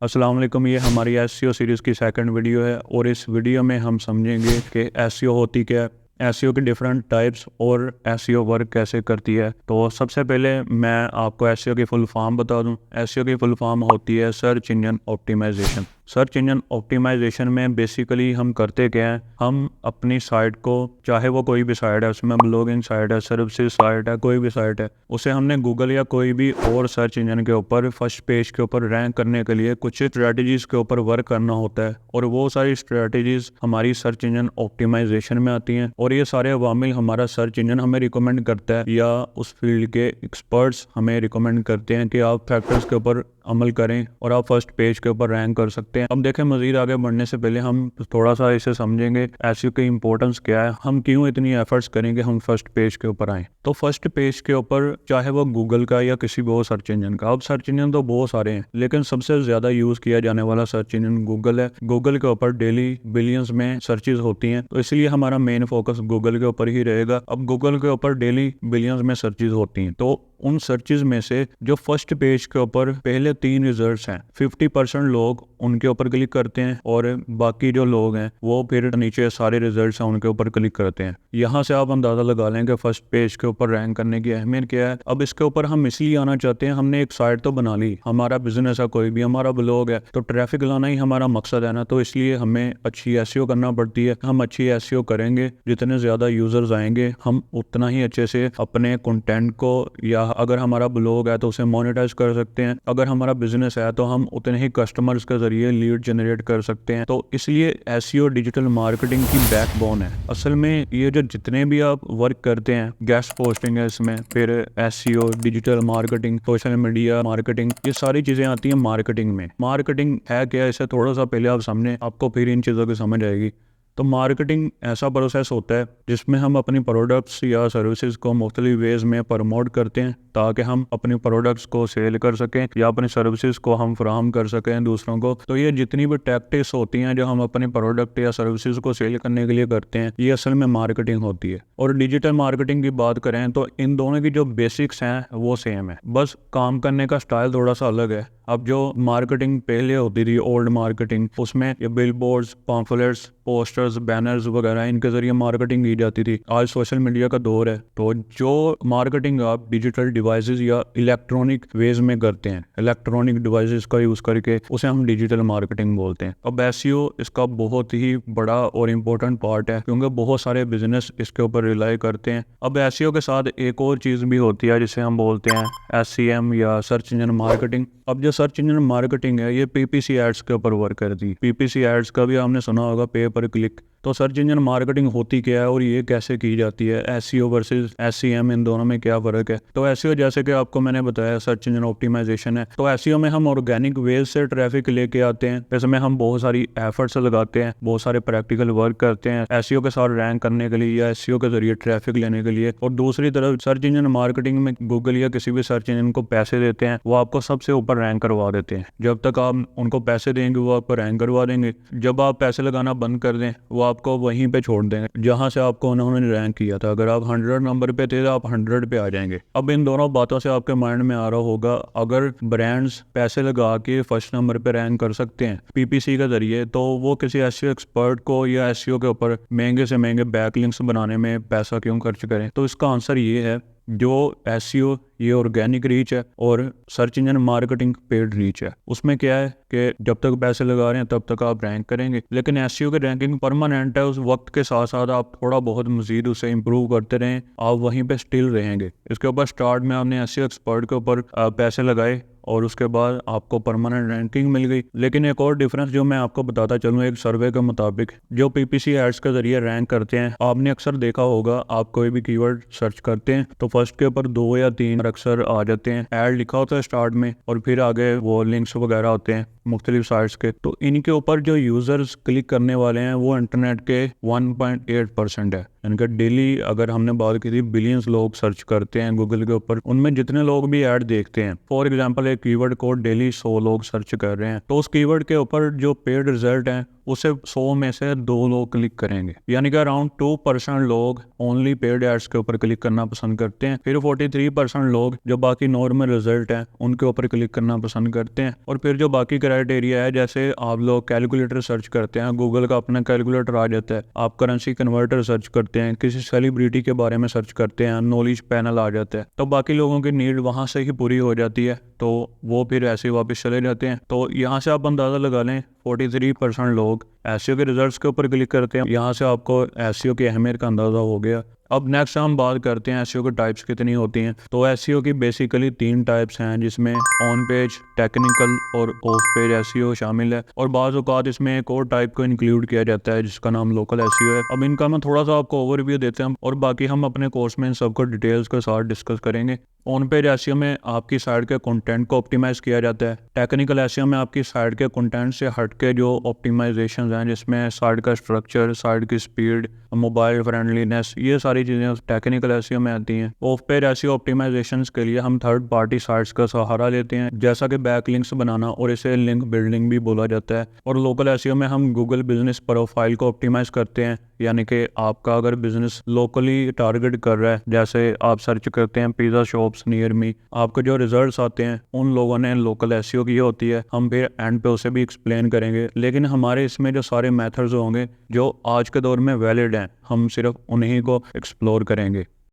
अस्सलाम वालेकुम। ये हमारी एसईओ सीरीज़ की सेकंड वीडियो है और इस वीडियो में हम समझेंगे कि एसईओ होती क्या है, एसईओ के डिफरेंट टाइप्स और एसईओ वर्क कैसे करती है। तो सबसे पहले मैं आपको एसईओ की फुल फॉर्म बता दूं। एसईओ की फुल फॉर्म होती है search engine optimisation. Search engine optimisation में बेसिकली हम करते क्या हैं, हम अपनी साइट को, चाहे वो कोई भी साइट है, उसमें ब्लॉगिंग साइट है, सर्विसेज साइट है, कोई भी साइट है, उसे हमने गूगल या कोई भी और सर्च इंजन के ऊपर फर्स्ट पेज के ऊपर रैंक करने के लिए कुछ स्ट्रेटजीज के ऊपर वर्क करना होता है और वो सारी स्ट्रेटजीज हमारी सर्च इंजन ऑप्टिमाइजेशन में आती हैं और ये सारे अवामिल हमारा सर्च इंजन हमें रिकमेंड करता है या उस फील्ड के एक्सपर्ट्स हमें रिकमेंड करते हैं कि आप फैक्टर्स के ऊपर अमल करें और आप फर्स्ट पेज के ऊपर रैंक कर सकते हैं। अब देखें, मजीद आगे बढ़ने से पहले हम थोड़ा सा इसे समझेंगे एसईओ की इंपॉर्टेंस क्या है, हम क्यों इतनी एफर्ट्स करेंगे हम फर्स्ट पेज के ऊपर आए। तो फर्स्ट पेज के ऊपर चाहे वो गूगल का या किसी भी और सर्च इंजन का, अब सर्च इंजन तो बहुत सारे हैं लेकिन सबसे ज्यादा यूज किया जाने वाला सर्च इंजन गूगल है। गूगल के ऊपर डेली बिलियंस में सर्चेज होती हैं तो इसलिए हमारा मेन फोकस गूगल के ऊपर ही रहेगा। अब गूगल के ऊपर डेली बिलियंस में सर्चेज होती हैं तो उन सर्चेज में से जो फर्स्ट पेज के ऊपर पहले 3 रिजल्ट्स हैं, 50% लोग उनके ऊपर क्लिक करते हैं और बाकी जो लोग हैं वो फिर नीचे सारे रिजल्ट्स हैं उनके ऊपर क्लिक करते हैं। यहाँ से आप अंदाजा लगा लें कि फर्स्ट पेज के ऊपर रैंक करने की अहमियत क्या है। अब इसके ऊपर हम इसलिए आना चाहते हैं, हमने एक साइट तो बना ली, हमारा बिजनेस है, कोई भी हमारा ब्लॉग है, तो ट्रैफिक लाना ही हमारा मकसद है ना, तो इसलिए हमें अच्छी एसईओ करना पड़ती है। हम अच्छी एसईओ करेंगे, जितने ज्यादा यूजर्स आएंगे हम उतना ही अच्छे से अपने कंटेंट को, या अगर हमारा ब्लॉग है तो उसे मोनेटाइज कर सकते हैं, अगर हमारा बिजनेस है तो हम उतने ही कस्टमर्स के जरिए लीड जनरेट कर सकते हैं। तो इसलिए एसईओ डिजिटल मार्केटिंग की बैकबोन है। असल में ये जो जितने भी आप वर्क करते हैं, गेस्ट पोस्टिंग है इसमें, फिर SEO, digital marketing, social media marketing, ये सारी चीजें आती हैं मार्केटिंग में। मार्केटिंग है क्या, इसे थोड़ा सा पहले आप सामने, आपको फिर इन चीजों की समझ आएगी। तो मार्केटिंग ऐसा प्रोसेस होता है जिसमें हम अपनी प्रोडक्ट्स या सर्विसेज को मुख्तलिफ वेज में प्रमोट करते हैं ताकि हम अपनी प्रोडक्ट्स को सेल कर सकें या अपनी सर्विसेज को हम फराहम कर सकें दूसरों को। तो ये जितनी भी टैक्टिक्स होती हैं जो हम अपनी प्रोडक्ट या सर्विसेज को सेल करने के लिए करते हैं, ये असल में मार्केटिंग होती है। और डिजिटल मार्केटिंग की बात करें तो इन दोनों की जो बेसिक्स हैं वो सेम है, बस काम करने का स्टाइल थोड़ा सा अलग है। अब जो मार्केटिंग पहले होती थी, ओल्ड मार्केटिंग, उसमें ये बिलबोर्ड्स, पॉम्फलेट्स, पोस्टर्स, बैनर्स वगैरह, इनके जरिए मार्केटिंग की जाती थी। आज सोशल मीडिया का दौर है तो जो मार्केटिंग आप डिजिटल डिवाइसेस या इलेक्ट्रॉनिक वेज में करते हैं, इलेक्ट्रॉनिक डिवाइसेस का यूज करके, उसे हम डिजिटल मार्केटिंग बोलते हैं। अब एसईओ इसका बहुत ही बड़ा और इम्पोर्टेंट पार्ट है क्योंकि बहुत सारे बिजनेस इसके ऊपर रिलाई करते हैं। अब एसईओ के साथ एक और चीज भी होती है जिसे हम बोलते हैं एसईएम या सर्च इंजन मार्केटिंग। अब जो सर्च इंजन मार्केटिंग है ये पीपीसी एड्स के ऊपर वर्क करती है। पीपीसी एड्स का भी आपने सुना होगा, पे पर क्लिक। तो सर्च इंजन मार्केटिंग होती क्या है और ये कैसे की जाती है, एसईओ वर्सेस एसईएम, इन दोनों में क्या फर्क है। तो एसईओ जैसे कि आपको मैंने बताया सर्च इंजन ऑप्टिमाइजेशन है, तो एसईओ में हम ऑर्गेनिक वेज से ट्रैफिक लेके आते हैं, इसमें हम बहुत सारी एफर्ट्स लगाते हैं, बहुत सारे प्रैक्टिकल वर्क करते हैं एसईओ के साथ रैंक करने के लिए या एसईओ के जरिए ट्रैफिक लेने के लिए। और दूसरी तरफ सर्च इंजन मार्केटिंग में गूगल या किसी भी सर्च इंजन को पैसे देते हैं, वो आपको सबसे ऊपर रैंक करवा देते हैं। जब तक आप उनको पैसे देंगे वो आपको रैंक करवा देंगे, जब आप पैसे लगाना बंद कर दें वो आपको वहीं पे छोड़ देंगे जहां से आपको उन्होंने रैंक किया था। अगर आप 100 नंबर पे थे तो आप 100 पे आ जाएंगे। अब इन दोनों बातों से आपके माइंड में आ रहा होगा, अगर ब्रांड्स पैसे लगा के फर्स्ट नंबर पे रैंक कर सकते हैं पीपीसी के जरिए, तो वो किसी एसईओ एक्सपर्ट को या एसईओ के ऊपर महंगे से महंगे बैकलिंक्स बनाने में पैसा क्यों खर्च करें। तो इसका आंसर ये है, जो एसईओ ये ऑर्गेनिक रीच है और search engine marketing paid reach है। उसमें क्या है कि जब तक पैसे लगा रहे हैं तब तक आप रैंक करेंगे, लेकिन एसईओ की रैंकिंग परमानेंट है। उस वक्त के साथ साथ आप थोड़ा बहुत मजीद उसे इंप्रूव करते रहें, आप वहीं पे स्टिल रहेंगे। इसके ऊपर स्टार्ट में आपने एसईओ एक्सपर्ट के ऊपर पैसे लगाए और उसके बाद आपको परमानेंट रैंकिंग मिल गई। लेकिन एक और डिफरेंस जो मैं आपको बताता चलूँ, एक सर्वे के मुताबिक जो पीपीसी एड्स के जरिए रैंक करते हैं, आपने अक्सर देखा होगा, आप कोई भी कीवर्ड सर्च करते हैं तो फर्स्ट के ऊपर 2 या 3 अक्सर आ जाते हैं, ऐड लिखा होता है स्टार्ट में और फिर आगे वो लिंक्स वगैरह होते हैं मुख्तलिफ साइट्स के। तो इनके ऊपर जो यूजर्स क्लिक करने वाले हैं वो इंटरनेट के 1.8% है। इनका डेली, अगर हमने बात की थी, बिलियंस लोग सर्च करते हैं गूगल के ऊपर, उनमें जितने लोग भी ऐड देखते हैं, फॉर एग्जांपल एक कीवर्ड को डेली 100 लोग सर्च कर रहे हैं, तो उस कीवर्ड के ऊपर जो पेड रिजल्ट है उसे 100 में से 2 लोग क्लिक करेंगे, यानी कि अराउंड 2% लोग ओनली पेड एड्स के ऊपर क्लिक करना पसंद करते हैं। फिर 43% लोग जो बाकी नॉर्मल रिजल्ट हैं उनके ऊपर क्लिक करना पसंद करते हैं, और फिर जो बाकी के क्राइटेरिया है, जैसे आप लोग कैलकुलेटर सर्च करते हैं, गूगल का अपना कैलकुलेटर आ जाता है, आप करेंसी कन्वर्टर सर्च करते हैं, किसी सेलिब्रिटी के बारे में सर्च करते हैं, नॉलेज पैनल आ जाता है, तो बाकी लोगों की नीड वहाँ से ही पूरी हो जाती है, तो वो फिर ऐसे वापस चले जाते हैं। तो यहाँ से आप अंदाज़ा लगा लें 43% लोग एसईओ के रिजल्ट्स के ऊपर क्लिक करते हैं। यहाँ से आपको एसईओ की अहमियत का अंदाज़ा हो गया। अब नेक्स्ट हम बात करते हैं एसईओ की टाइप्स कितनी होती हैं। तो एसईओ की बेसिकली 3 टाइप्स हैं, जिसमें ऑन पेज, टेक्निकल और ऑफ पेज एसईओ शामिल है, और बाज़ औक़ात इसमें एक और टाइप को इंक्लूड किया जाता है जिसका नाम लोकल एसईओ है। अब इनका मैं थोड़ा सा आपको ओवरव्यू देते हैं और बाकी हम अपने कोर्स में इन सबको डिटेल्स के साथ डिस्कस करेंगे। ऑन पेज एसईओ में आपकी साइट के कंटेंट को ऑप्टिमाइज़ किया जाता है। टेक्निकल एसईओ में आपकी साइट के कंटेंट से हट के जो ऑप्टिमाइजेशन हैं, जिसमें साइट का स्ट्रक्चर, साइट की स्पीड, मोबाइल फ्रेंडलीनेस, ये सारी चीज़ें टेक्निकल एसईओ में आती हैं। ऑफ पेज एसईओ ऑप्टिमाइजेशन के लिए हम थर्ड पार्टी साइट्स का सहारा लेते हैं, जैसा कि बैक लिंक्स बनाना, और इसे लिंक बिल्डिंग भी बोला जाता है। और लोकल एसईओ में हम गूगल बिजनेस प्रोफाइल को ऑप्टिमाइज़ करते हैं, यानी कि आपका अगर बिजनेस लोकली टारगेट कर रहा है, जैसे आप सर्च करते हैं पिज़्ज़ा शॉप्स नियर मी, आपके जो रिजल्ट्स आते हैं उन लोगों ने लोकल एसईओ की होती है। हम फिर एंड पे उसे भी एक्सप्लेन करेंगे, लेकिन हमारे इसमें जो सारे मेथड्स होंगे जो आज के दौर में वैलिड हैं, हम सिर्फ उन्हीं को एक्सप्लोर करेंगे।